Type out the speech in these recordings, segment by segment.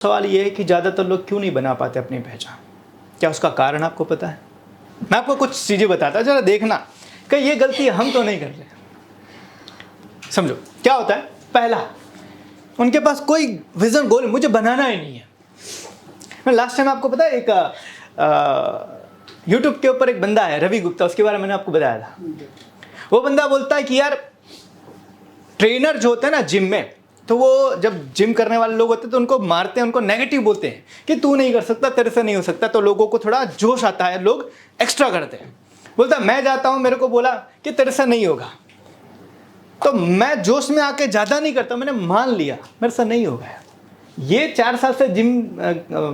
सवाल ये है कि ज़्यादातर लोग क्यों नहीं बना पाते अपनी पहचान? क्या उसका कारण आपको पता है? मैं आपको कुछ चीज़ें बताता हूँ, जरा देखना कि ये गलती हम तो नहीं कर रहे। समझो क्या होता है। पहला, उनके पास कोई विजन गोल मुझे बनाना ही नहीं है। मैं लास्ट टाइम आपको पता है एक यूट्यूब के ऊपर एक बंदा है रवि गुप्ता, उसके बारे में मैंने आपको बताया था। वो बंदा बोलता है कि यार ट्रेनर जो होते हैं ना जिम में, तो वो जब जिम करने वाले लोग होते हैं तो उनको मारते हैं, उनको नेगेटिव बोलते हैं कि तू नहीं कर सकता, तेरे से नहीं हो सकता। तो लोगों को थोड़ा जोश आता है, लोग एक्स्ट्रा करते हैं। बोलता है मैं जाता हूँ, मेरे को बोला कि तेरे से नहीं होगा, तो मैं जोश में आके ज़्यादा नहीं करता, मैंने मान लिया मेरे से नहीं होगा। ये 4 साल से जिम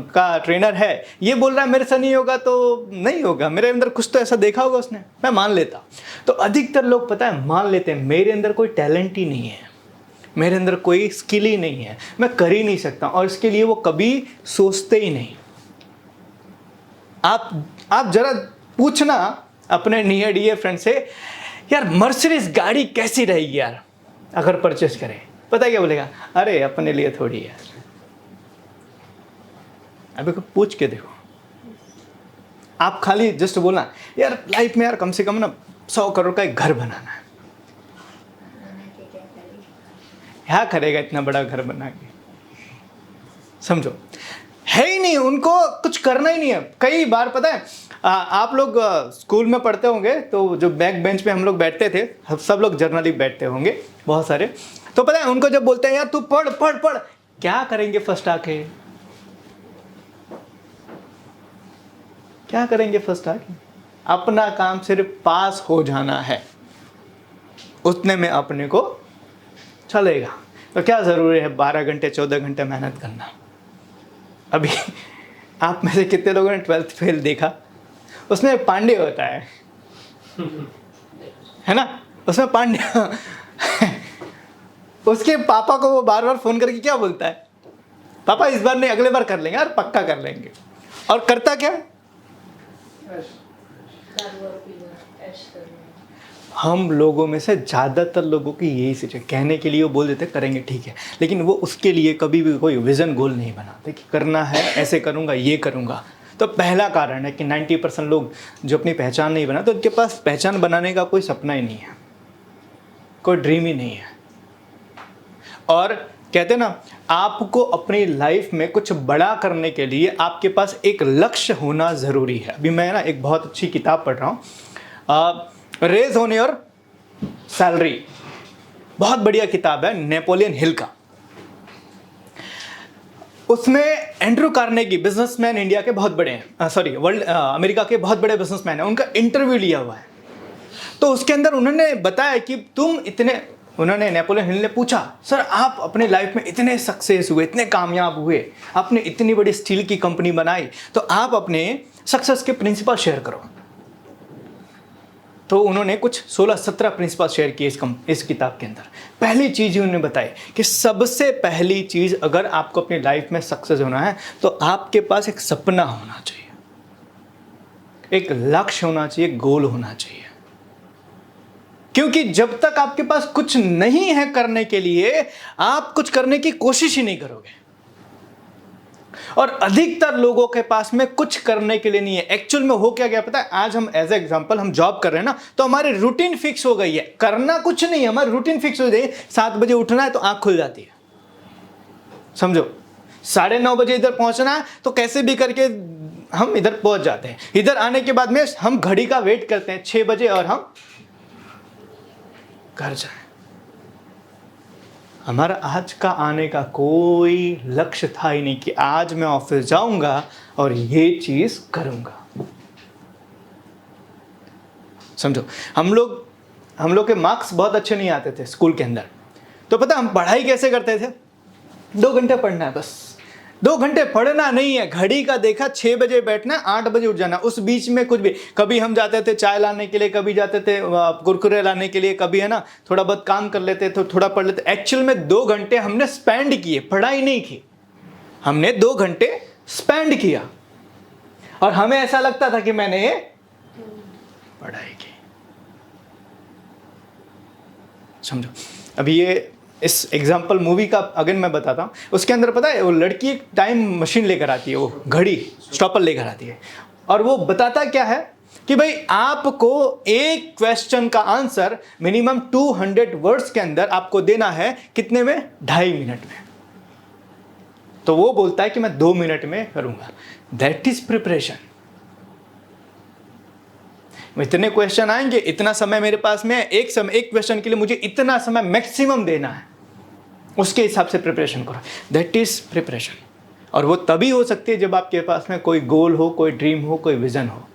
का ट्रेनर है, ये बोल रहा है मेरे से नहीं होगा तो नहीं होगा, मेरे अंदर कुछ तो ऐसा देखा होगा उसने, मैं मान लेता। तो अधिकतर लोग पता है मान लेते हैं मेरे अंदर कोई टैलेंट ही नहीं है, मेरे अंदर कोई स्किल ही नहीं है, मैं कर ही नहीं सकता, और इसके लिए वो कभी सोचते ही नहीं। आप जरा पूछना अपने नियर डियर फ्रेंड से, यार मर्सिडीज गाड़ी कैसी रहेगी यार अगर परचेस करें, पता है क्या बोलेगा? अरे अपने लिए थोड़ी है। अभी को पूछ के देखो। आप खाली जस्ट बोलना यार लाइफ में यार कम से कम ना 100 करोड़ का एक घर बनाना है। क्या करेगा इतना बड़ा घर बना के? समझो, है ही नहीं, उनको कुछ करना ही नहीं है। कई बार पता है आप लोग स्कूल में पढ़ते होंगे, तो जो बैक बेंच पे हम लोग बैठते थे, सब लोग जर्नली बैठते होंगे बहुत सारे, तो पता है उनको जब बोलते हैं यार तू पढ़ पढ़ पढ़, क्या करेंगे फर्स्ट आके? क्या करेंगे फर्स्ट आके? अपना काम सिर्फ पास हो जाना है, उतने में अपने को चलेगा। तो क्या ज़रूरी है 12 घंटे 14 घंटे मेहनत करना? अभी आप में से कितने लोगों ने 12th फेल देखा? उसमें पांडे होता है ना, उसमें पांडे उसके पापा को वो बार बार फोन करके क्या बोलता है? पापा इस बार नहीं, अगले बार कर लेंगे यार, पक्का कर लेंगे। और करता क्या? हम लोगों में से ज़्यादातर लोगों की यही सोच है, कहने के लिए वो बोल देते करेंगे ठीक है, लेकिन वो उसके लिए कभी भी कोई विज़न गोल नहीं बनाते कि करना है, ऐसे करूँगा, ये करूँगा। तो पहला कारण है कि 90% लोग जो अपनी पहचान नहीं बनाते, उनके पास पहचान बनाने का कोई सपना ही नहीं है, कोई ड्रीम ही नहीं है। और कहते हैं ना, आपको अपनी लाइफ में कुछ बड़ा करने के लिए आपके पास एक लक्ष्य होना ज़रूरी है। अभी मैं ना एक बहुत अच्छी किताब पढ़ रहा हूँ, रेज ऑन योर सैलरी, बहुत बढ़िया किताब है, नेपोलियन हिल का। उसमें एंड्रू कार्नेगी बिजनेसमैन, इंडिया के बहुत बड़े हैं, वर्ल्ड अमेरिका के बहुत बड़े बिजनेसमैन हैं, उनका इंटरव्यू लिया हुआ है। तो उसके अंदर उन्होंने बताया कि नेपोलियन हिल ने पूछा, सर आप अपने लाइफ में इतने सक्सेस हुए, इतने कामयाब हुए, आपने इतनी बड़ी स्टील की कंपनी बनाई, तो आप अपने सक्सेस के प्रिंसिपल शेयर करो। तो उन्होंने कुछ 16-17 प्रिंसिपल शेयर किए इस किताब के अंदर। पहली चीज़ उन्होंने बताई कि सबसे पहली चीज़, अगर आपको अपनी लाइफ में सक्सेस होना है तो आपके पास एक सपना होना चाहिए, एक लक्ष्य होना चाहिए, गोल होना चाहिए। क्योंकि जब तक आपके पास कुछ नहीं है करने के लिए, आप कुछ करने की कोशिश ही नहीं करोगे। और अधिकतर लोगों के पास में कुछ करने के लिए नहीं है। एक्चुअल में हो क्या गया पता है? आज हम एज एग्जांपल हम जॉब कर रहे हैं ना, तो हमारी रूटीन फिक्स हो गई है, करना कुछ नहीं है, हमारी रूटीन फिक्स हो गई है। 7 बजे उठना है तो आंख खुल जाती है, समझो। 9:30 बजे इधर पहुंचना है तो कैसे भी करके हम इधर पहुंच जाते हैं। इधर आने के बाद में हम घड़ी का वेट करते हैं 6 बजे और हम घर जाए। हमारा आज का आने का कोई लक्ष्य था ही नहीं कि आज मैं ऑफिस जाऊंगा और ये चीज करूंगा। समझो, हम लोग के मार्क्स बहुत अच्छे नहीं आते थे स्कूल के अंदर, तो पता हम पढ़ाई कैसे करते थे? 2 घंटे पढ़ना है बस, 2 घंटे पढ़ना नहीं है, घड़ी का देखा 6 बजे बैठना, 8 बजे उठ जाना। उस बीच में कुछ भी, कभी हम जाते थे चाय लाने के लिए, कभी जाते थे कुरकुरे लाने के लिए, कभी है ना थोड़ा बहुत काम कर लेते थे, थोड़ा पढ़ लेते। एक्चुअल में 2 घंटे हमने स्पेंड किए, पढ़ाई नहीं की, हमने 2 घंटे स्पेंड किया और हमें ऐसा लगता था कि मैंने ये पढ़ाई की। समझो, अभी ये इस एग्जाम्पल मूवी का अगर मैं बताता हूँ, उसके अंदर पता है वो लड़की एक टाइम मशीन लेकर आती है, वो घड़ी स्टॉपर लेकर आती है, और वो बताता क्या है कि भाई आपको एक क्वेश्चन का आंसर मिनिमम 200 वर्ड्स के अंदर आपको देना है, कितने में? 2.5 मिनट में। तो वो बोलता है कि मैं 2 मिनट में करूंगा। That is preparation. इतने क्वेश्चन आएंगे, इतना समय मेरे पास में है, एक क्वेश्चन के लिए मुझे इतना समय मैक्सिमम देना है, उसके हिसाब से प्रिपरेशन करो। That is preparation. और वो तभी हो सकती है जब आपके पास में कोई गोल हो, कोई ड्रीम हो, कोई विजन हो।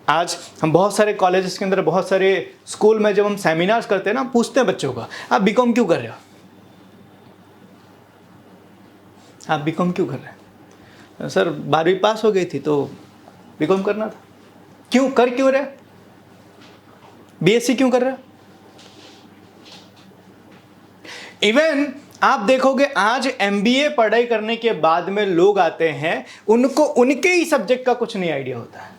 आज हम बहुत सारे कॉलेजेस के अंदर, बहुत सारे स्कूल में जब हम सेमिनार्स करते हैं ना, पूछते हैं बच्चों का, आप बीकॉम क्यों कर रहे हो? आप बीकॉम क्यों कर रहे हैं? सर 12वीं पास हो गई थी तो बीकॉम करना था। क्यों कर क्यों रहे? बीएससी क्यों कर रहे हो? इवन आप देखोगे आज एमबीए पढ़ाई करने के बाद में लोग आते हैं, उनको उनके ही सब्जेक्ट का कुछ नहीं आइडिया होता है,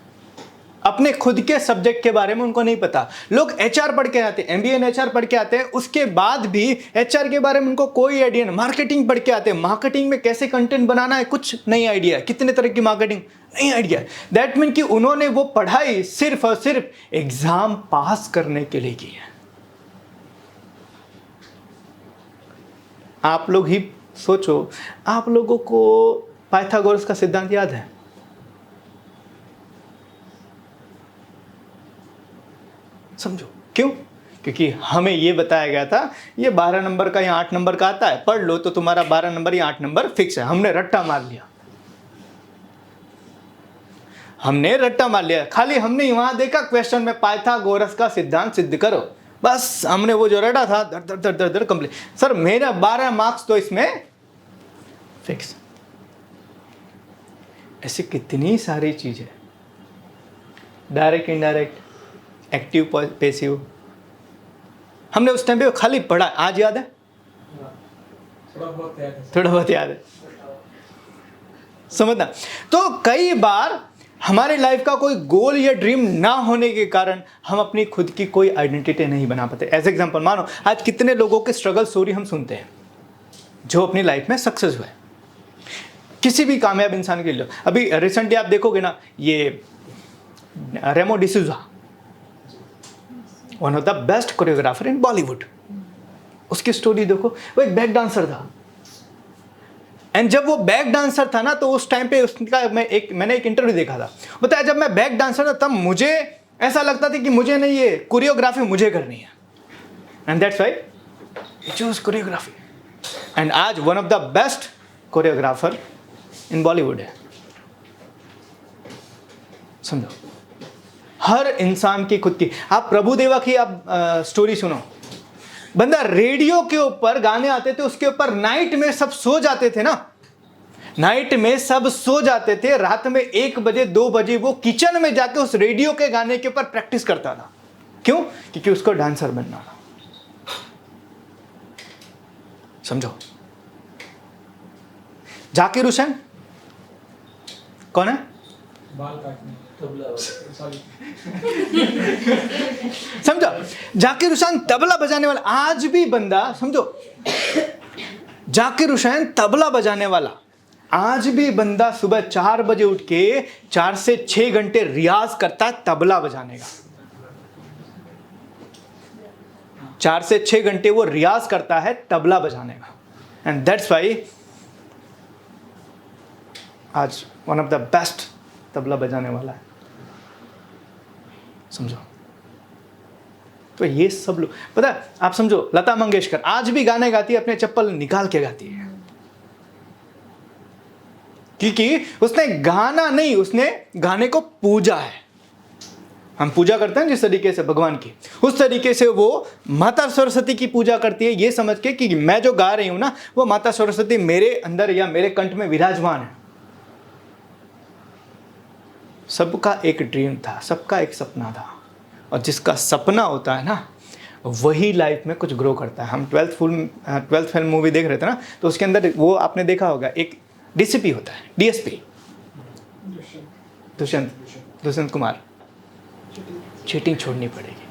अपने खुद के सब्जेक्ट के बारे में उनको नहीं पता। लोग एचआर पढ़ के आते हैं, एमबीए एंड एचआर पढ़ के आते हैं, उसके बाद भी एचआर के बारे में उनको कोई आइडिया नहीं। मार्केटिंग पढ़ के आते हैं, मार्केटिंग में कैसे कंटेंट बनाना है कुछ नहीं आइडिया, कितने तरह की मार्केटिंग नहीं आइडिया। दैट मीन कि उन्होंने वो पढ़ाई सिर्फ और सिर्फ एग्जाम पास करने के लिए की है। आप लोग ही सोचो, आप लोगों को पाइथागोरस का सिद्धांत याद है? समझो क्यों? क्योंकि हमें यह बताया गया था ये 12 नंबर का या 8 नंबर का आता है, पढ़ लो तो तुम्हारा 12 नंबर या 8 नंबर फिक्स है। हमने रट्टा मार लिया, खाली हमने वहां देखा क्वेश्चन में पाइथागोरस का सिद्धांत सिद्ध करो, बस हमने वो जो रटा था दर दर दर दर कंप्लीट। सर मेरा 12 मार्क्स तो इसमें फिक्स। ऐसी कितनी सारी चीजें, डायरेक्ट इनडायरेक्ट, एक्टिव पैसिव, हमने उस टाइम पे खाली पढ़ा। आज याद है? थोड़ा बहुत याद है। समझना। तो कई बार हमारे लाइफ का कोई गोल या ड्रीम ना होने के कारण हम अपनी खुद की कोई आइडेंटिटी नहीं बना पाते। एज एग्जांपल मानो आज कितने लोगों के स्ट्रगल स्टोरी हम सुनते हैं जो अपनी लाइफ में सक्सेस हुए, किसी भी कामयाब इंसान के लिए। अभी रिसेंटली आप देखोगे ना, ये Remo D'Souza, one of the best choreographer in Bollywood, उसकी स्टोरी देखो। वो एक बैक डांसर था, एंड जब वो बैक डांसर था ना तो उस टाइम पे उसका मैंने एक इंटरव्यू देखा था। बताया जब मैं बैक डांसर था तब मुझे ऐसा लगता था कि मुझे नहीं, ये कोरियोग्राफी मुझे करनी है, and that's why I choose choreography. And आज one of the best choreographer in Bollywood है। समझो, हर इंसान की खुद की। आप प्रभुदेवा की आप स्टोरी सुनो। बंदा रेडियो के ऊपर गाने आते थे, उसके ऊपर नाइट में सब सो जाते थे ना, नाइट में सब सो जाते थे, रात में 1 बजे 2 बजे वो किचन में जाके उस रेडियो के गाने के ऊपर प्रैक्टिस करता था। क्यों? क्योंकि उसको डांसर बनना था। समझो। जाकिर हुसैन कौन है? बाल काटने, समझो, जाकिर हुसैन तबला बजाने वाला। आज भी बंदा, समझो, जाकिर हुसैन तबला बजाने वाला, आज भी बंदा सुबह 4 बजे उठ के 4 से 6 घंटे रियाज करता है तबला बजाने का। 4 से 6 घंटे वो रियाज करता है तबला बजाने का। एंड दैट्स व्हाई आज one of the best tabla बजाने वाला है। समझो। तो ये सब लोग, पता है, आप समझो, लता मंगेशकर आज भी गाने गाती है, अपने चप्पल निकाल के गाती है, क्योंकि उसने गाना नहीं, उसने गाने को पूजा है। हम पूजा करते हैं जिस तरीके से भगवान की, उस तरीके से वो माता सरस्वती की पूजा करती है, ये समझ के कि मैं जो गा रही हूं ना, वो माता सरस्वती मेरे अंदर या मेरे कंठ में विराजमान है। सबका एक ड्रीम था, सबका एक सपना था, और जिसका सपना होता है ना वही लाइफ में कुछ ग्रो करता है। हम 12th फिल्म मूवी देख रहे थे ना, तो उसके अंदर वो आपने देखा होगा, एक डीसीपी होता है, डीएसपी, दुष्यंत कुमार। चीटिंग छोड़नी पड़ेगी,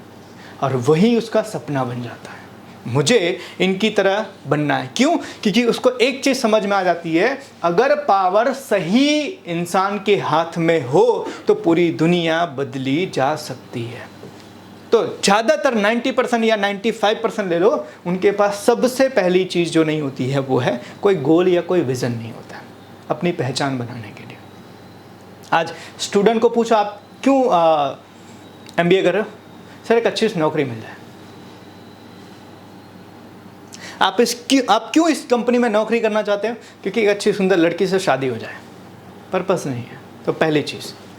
और वही उसका सपना बन जाता है। मुझे इनकी तरह बनना है। क्यों? क्योंकि उसको एक चीज़ समझ में आ जाती है, अगर पावर सही इंसान के हाथ में हो तो पूरी दुनिया बदली जा सकती है। तो ज़्यादातर 90% या 95% ले लो, उनके पास सबसे पहली चीज़ जो नहीं होती है वो है कोई गोल या कोई विज़न नहीं होता अपनी पहचान बनाने के लिए। आज स्टूडेंट को पूछो आप क्यों MBA कर रहे हो? सर एक अच्छी सी नौकरी मिल जाए। आप क्यों इस कंपनी में नौकरी करना चाहते हो? क्योंकि एक अच्छी सुंदर लड़की से शादी हो जाए। पर्पस नहीं है। तो पहली चीज़